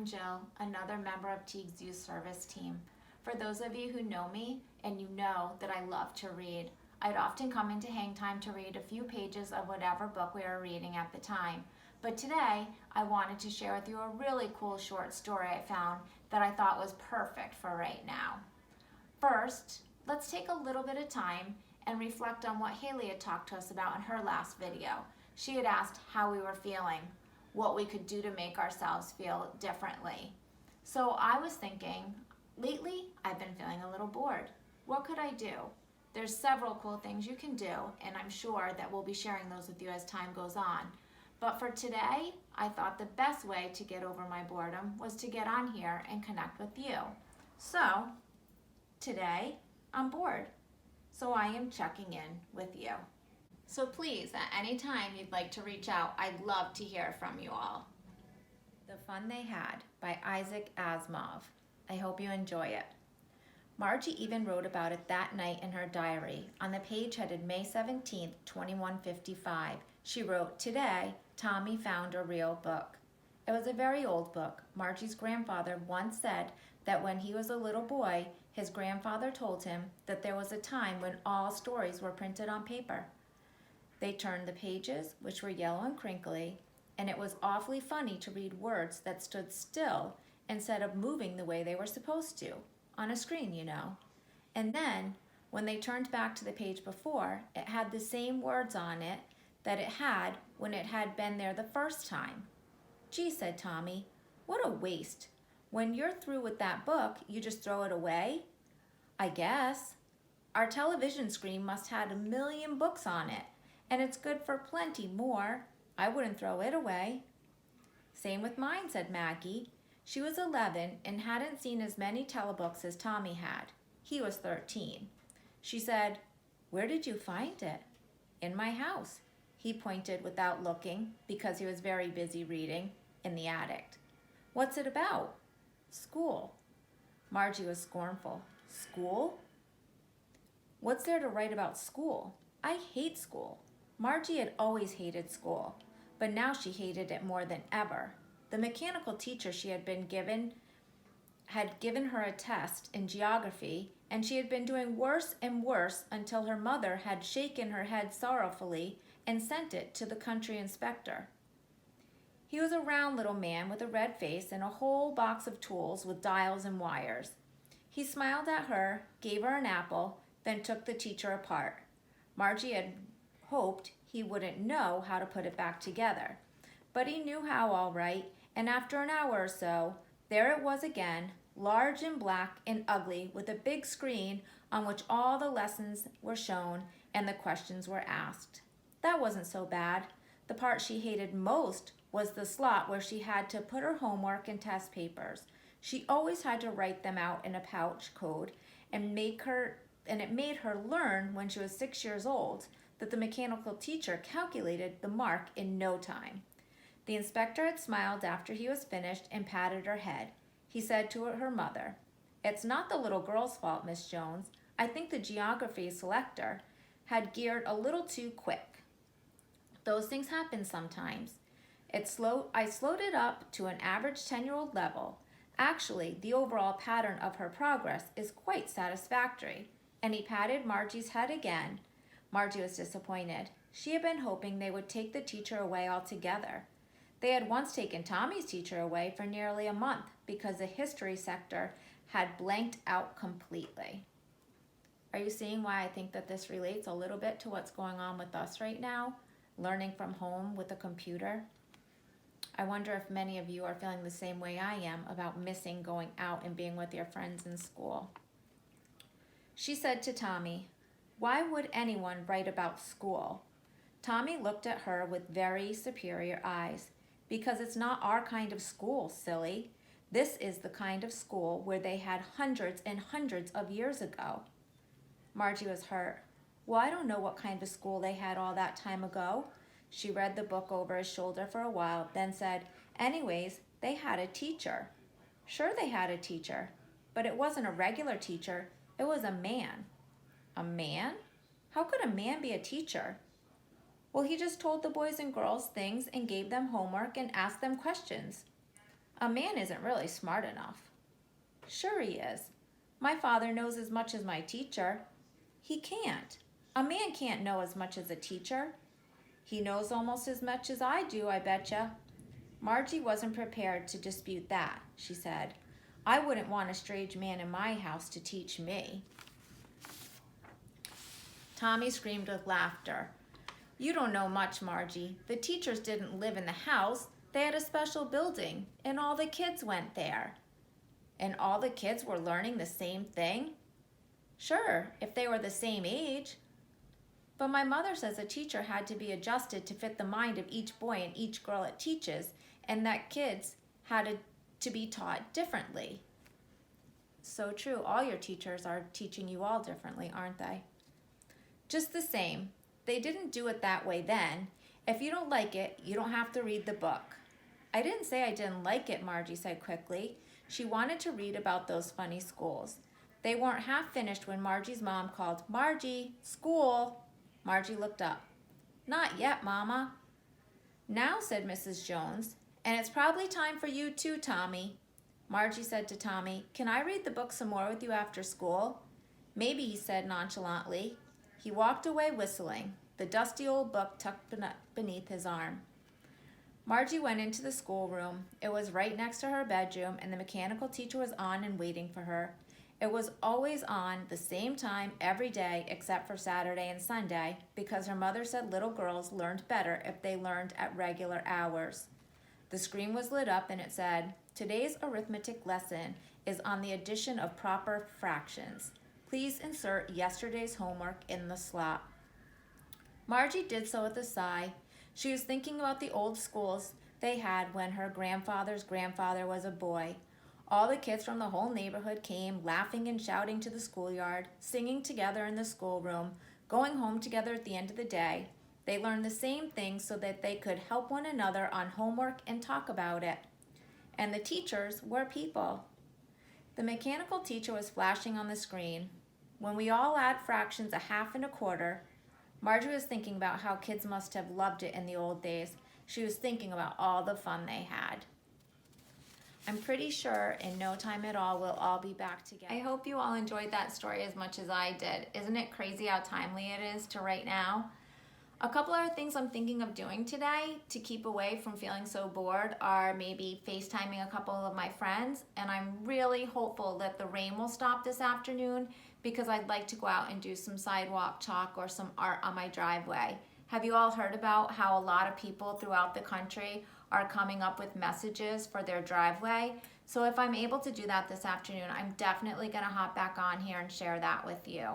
I'm Jill, another member of Teague's Youth Service team. For those of you who know me, and you know that I love to read, I'd often come into hang time to read a few pages of whatever book we were reading at the time. But today, I wanted to share with you a really cool short story I found that I thought was perfect for right now. First, let's take a little bit of time and reflect on what Haley had talked to us about in her last video. She had asked how we were feeling, what we could do to make ourselves feel differently. So I was thinking, lately I've been feeling a little bored. What could I do? There's several cool things you can do, and I'm sure that we'll be sharing those with you as time goes on. But for today, I thought the best way to get over my boredom was to get on here and connect with you. So today, I'm bored. So I am checking in with you. So please, at any time you'd like to reach out, I'd love to hear from you all. The Fun They Had by Isaac Asimov. I hope you enjoy it. Margie even wrote about it that night in her diary. On the page headed May 17th, 2155, she wrote, "Today, Tommy found a real book." It was a very old book. Margie's grandfather once said that when he was a little boy, his grandfather told him that there was a time when all stories were printed on paper. They turned the pages, which were yellow and crinkly, and it was awfully funny to read words that stood still instead of moving the way they were supposed to, on a screen, you know. And then, when they turned back to the page before, it had the same words on it that it had when it had been there the first time. "Gee," said Tommy, "what a waste. When you're through with that book, you just throw it away?" "I guess. Our television screen must have 1,000,000 books on it, and it's good for plenty more. I wouldn't throw it away." "Same with mine," said Maggie. She was 11 and hadn't seen as many telebooks as Tommy had. He was 13. She said, "Where did you find it?" "In my house." He pointed without looking, because he was very busy reading, in the attic. "What's it about?" "School." Margie was scornful. "School? What's there to write about school? I hate school." Margie had always hated school, but now she hated it more than ever. The mechanical teacher she had given her a test in geography, and she had been doing worse and worse until her mother had shaken her head sorrowfully and sent it to the country inspector. He was a round little man with a red face and a whole box of tools with dials and wires. He smiled at her, gave her an apple, then took the teacher apart. Margie had hoped he wouldn't know how to put it back together, but he knew how all right, and after an hour or so, there it was again, large and black and ugly, with a big screen on which all the lessons were shown and the questions were asked. That wasn't so bad. The part she hated most was the slot where she had to put her homework and test papers. She always had to write them out in a pouch code, and it made her learn when she was 6 years old that the mechanical teacher calculated the mark in no time. The inspector had smiled after he was finished and patted her head. He said to her mother, "It's not the little girl's fault, Miss Jones. I think the geography selector had geared a little too quick. Those things happen sometimes. I slowed it up to an average 10-year-old level. Actually, the overall pattern of her progress is quite satisfactory." And he patted Margie's head again. Margie was disappointed. She had been hoping they would take the teacher away altogether. They had once taken Tommy's teacher away for nearly a month because the history sector had blanked out completely. Are you seeing why I think that this relates a little bit to what's going on with us right now, learning from home with a computer? I wonder if many of you are feeling the same way I am about missing going out and being with your friends in school. She said to Tommy, "Why would anyone write about school?" Tommy looked at her with very superior eyes. "Because it's not our kind of school, silly. This is the kind of school where they had hundreds and hundreds of years ago." Margie was hurt. "Well, I don't know what kind of school they had all that time ago." She read the book over his shoulder for a while, then said, "Anyways, they had a teacher." "Sure they had a teacher, but it wasn't a regular teacher. It was a man." "A man? How could a man be a teacher?" "Well, he just told the boys and girls things and gave them homework and asked them questions." A man isn't really smart enough. Sure he is. My father knows as much as my teacher. He can't. A man can't know as much as a teacher. He knows almost as much as I do, I betcha. Margie wasn't prepared to dispute that, she said. I wouldn't want a strange man in my house to teach me. Tommy screamed with laughter. You don't know much, Margie. The teachers didn't live in the house. They had a special building, and all the kids went there. And all the kids were learning the same thing? Sure, if they were the same age. But my mother says a teacher had to be adjusted to fit the mind of each boy and each girl it teaches, and that kids had to be taught differently. So true, all your teachers are teaching you all differently, aren't they? Just the same, they didn't do it that way then. If you don't like it, you don't have to read the book. I didn't say I didn't like it, Margie said quickly. She wanted to read about those funny schools. They weren't half finished when Margie's mom called, Margie, school. Margie looked up. Not yet, Mama. Now, said Mrs. Jones, and it's probably time for you too, Tommy. Margie said to Tommy, can I read the book some more with you after school? Maybe, he said nonchalantly. He walked away whistling, the dusty old book tucked beneath his arm. Margie went into the schoolroom. It was right next to her bedroom, and the mechanical teacher was on and waiting for her. It was always on the same time every day except for Saturday and Sunday, because her mother said little girls learned better if they learned at regular hours. The screen was lit up and it said, today's arithmetic lesson is on the addition of proper fractions. Please insert yesterday's homework in the slot. Margie did so with a sigh. She was thinking about the old schools they had when her grandfather's grandfather was a boy. All the kids from the whole neighborhood came, laughing and shouting to the schoolyard, singing together in the schoolroom, going home together at the end of the day. They learned the same things so that they could help one another on homework and talk about it. And the teachers were people. The mechanical teacher was flashing on the screen. When we all add fractions a half and a quarter, Margie was thinking about how kids must have loved it in the old days. She was thinking about all the fun they had. I'm pretty sure in no time at all we'll all be back together. I hope you all enjoyed that story as much as I did. Isn't it crazy how timely it is to right now? A couple other things I'm thinking of doing today to keep away from feeling so bored are maybe FaceTiming a couple of my friends, and I'm really hopeful that the rain will stop this afternoon because I'd like to go out and do some sidewalk chalk or some art on my driveway. Have you all heard about how a lot of people throughout the country are coming up with messages for their driveway? So if I'm able to do that this afternoon, I'm definitely gonna hop back on here and share that with you.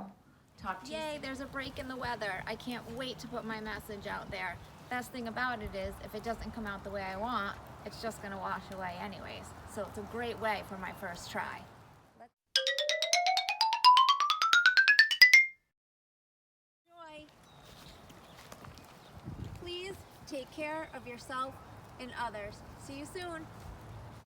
Talk to you soon. Yay, there's a break in the weather. I can't wait to put my message out there. Best thing about it is, if it doesn't come out the way I want, it's just gonna wash away anyways. So it's a great way for my first try. Enjoy. Please take care of yourself and others. See you soon.